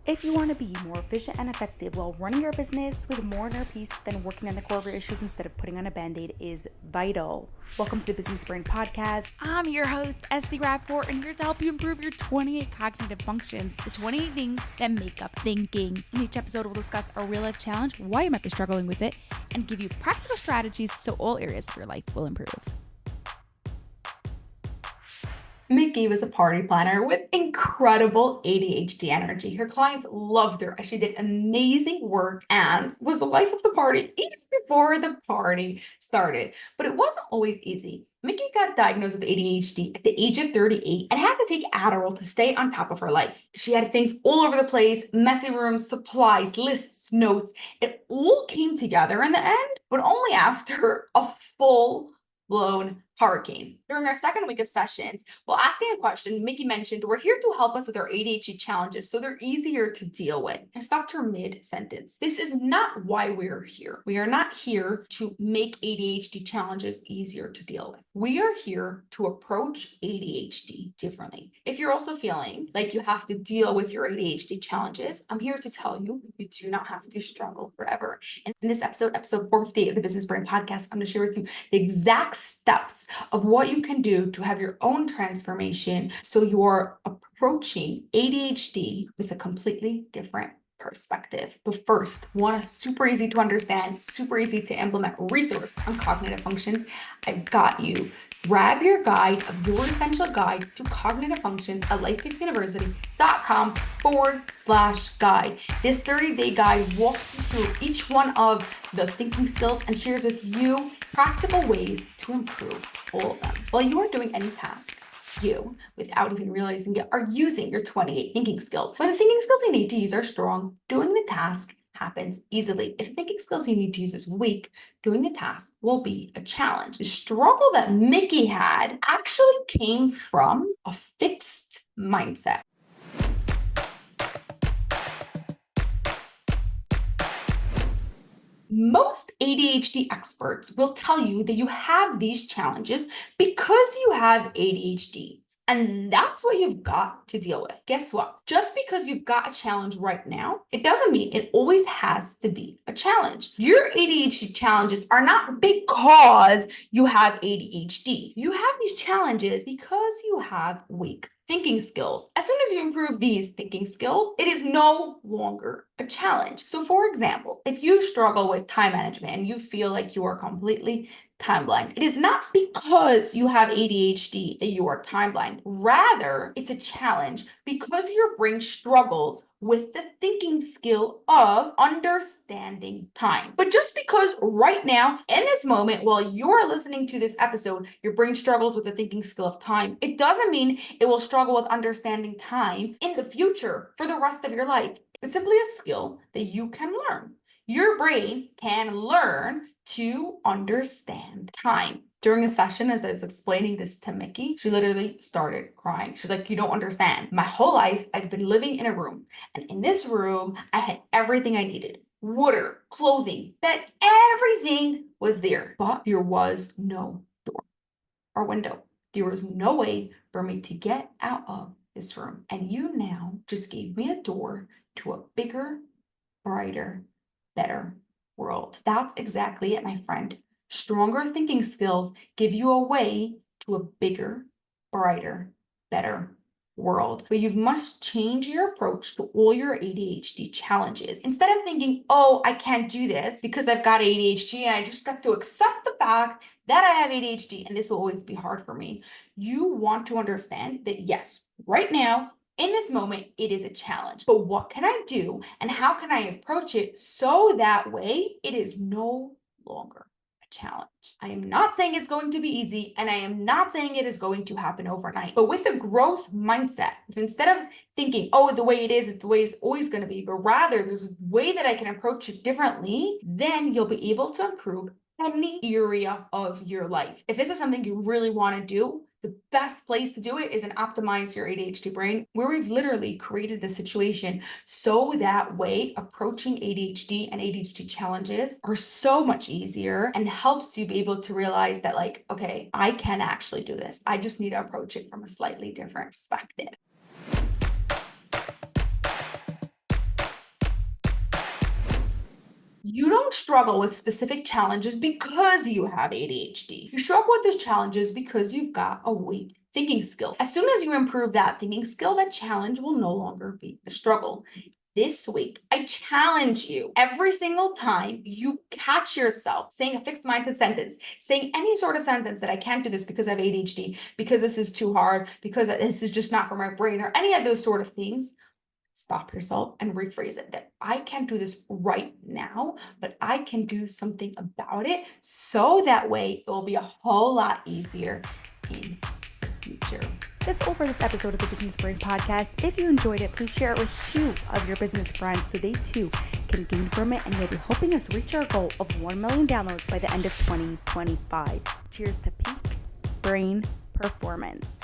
If you want to be more efficient and effective while running your business with more inner peace, then working on the core of your issues instead of putting on a band-aid is vital. Welcome to the Business Brain Podcast. I'm your host, Esty Rapport, and here to help you improve your 28 cognitive functions, the 28 things that make up thinking. In each episode, we'll discuss a real-life challenge, why you might be struggling with it, and give you practical strategies so all areas of your life will improve. Mickey was a party planner with incredible ADHD energy. Her clients loved her as she did amazing work and was the life of the party even before the party started. But it wasn't always easy. Mickey got diagnosed with ADHD at the age of 38 and had to take Adderall to stay on top of her life. She had things all over the place, messy rooms, supplies, lists, notes. It all came together in the end, but only after a full-blown hurricane. During our second week of sessions, while asking a question, Mickey mentioned, "We're here to help us with our ADHD challenges so they're easier to deal with." I stopped her mid-sentence. This is not why we're here. We are not here to make ADHD challenges easier to deal with. We are here to approach ADHD differently. If you're also feeling like you have to deal with your ADHD challenges, I'm here to tell you, you do not have to struggle forever. And in this episode 458 of the Business Brain Podcast, I'm going to share with you the exact steps of what you can do to have your own transformation so you're approaching ADHD with a completely different perspective. But first, want a super easy to understand, super easy to implement resource on cognitive functions? I've got you. Grab your guide of your essential guide to cognitive functions at lifefixuniversity.com/guide. This 30-day guide walks you through each one of the thinking skills and shares with you practical ways to improve all of them. While you are doing any task, you, without even realizing it, are using your 28 thinking skills. When the thinking skills you need to use are strong, doing the task happens easily. If the thinking skills you need to use is weak, doing the task will be a challenge. The struggle that Mickey had actually came from a fixed mindset. Most ADHD experts will tell you that you have these challenges because you have ADHD. And that's what you've got to deal with. Guess what? Just because you've got a challenge right now, it doesn't mean it always has to be a challenge. Your ADHD challenges are not because you have ADHD. You have these challenges because you have weak thinking skills. As soon as you improve these thinking skills, it is no longer a challenge. So for example, if you struggle with time management and you feel like you are completely time blind, it is not because you have ADHD that you are time blind. Rather, it's a challenge because your brain struggles with the thinking skill of understanding time. But just because right now, in this moment, while you're listening to this episode, your brain struggles with the thinking skill of time, it doesn't mean it will struggle with understanding time in the future for the rest of your life. It's simply a skill that you can learn. Your brain can learn to understand time. During a session, as I was explaining this to Mickey, she literally started crying. She's like, "You don't understand. My whole life, I've been living in a room. And in this room, I had everything I needed. Water, clothing, beds, everything was there. But there was no door or window. There was no way for me to get out of this room. And you now just gave me a door to a bigger, brighter, better world." That's exactly it, my friend. Stronger thinking skills give you a way to a bigger, brighter, better world. But you must change your approach to all your ADHD challenges. Instead of thinking, "Oh, I can't do this because I've got ADHD and I just have to accept the fact that I have ADHD and this will always be hard for me," you want to understand that yes, right now, in this moment, it is a challenge. But what can I do and how can I approach it so that way it is no longer a challenge? I am not saying it's going to be easy, and I am not saying it is going to happen overnight. But with a growth mindset, instead of thinking, "Oh, the way it is the way it's always going to be," but rather there's a way that I can approach it differently, then you'll be able to improve any area of your life. If this is something you really want to do, the best place to do it is in Optimize Your ADHD Brain, where we've literally created the situation so that way approaching ADHD and ADHD challenges are so much easier and helps you be able to realize that, like, okay, I can actually do this. I just need to approach it from a slightly different perspective. You don't struggle with specific challenges because you have ADHD. You struggle with those challenges because you've got a weak thinking skill. As soon as you improve that thinking skill, that challenge will no longer be a struggle. This week, I challenge you every single time you catch yourself saying a fixed mindset sentence, saying any sort of sentence that I can't do this because I have ADHD, because this is too hard, because this is just not for my brain, or any of those sort of things. Stop yourself and rephrase it that I can't do this right now, but I can do something about it. So that way it will be a whole lot easier in the future. That's all for this episode of the Business Brain Podcast. If you enjoyed it, please share it with 2 of your business friends so they too can gain from it, and you'll be helping us reach our goal of 1 million downloads by the end of 2025. Cheers to peak brain performance.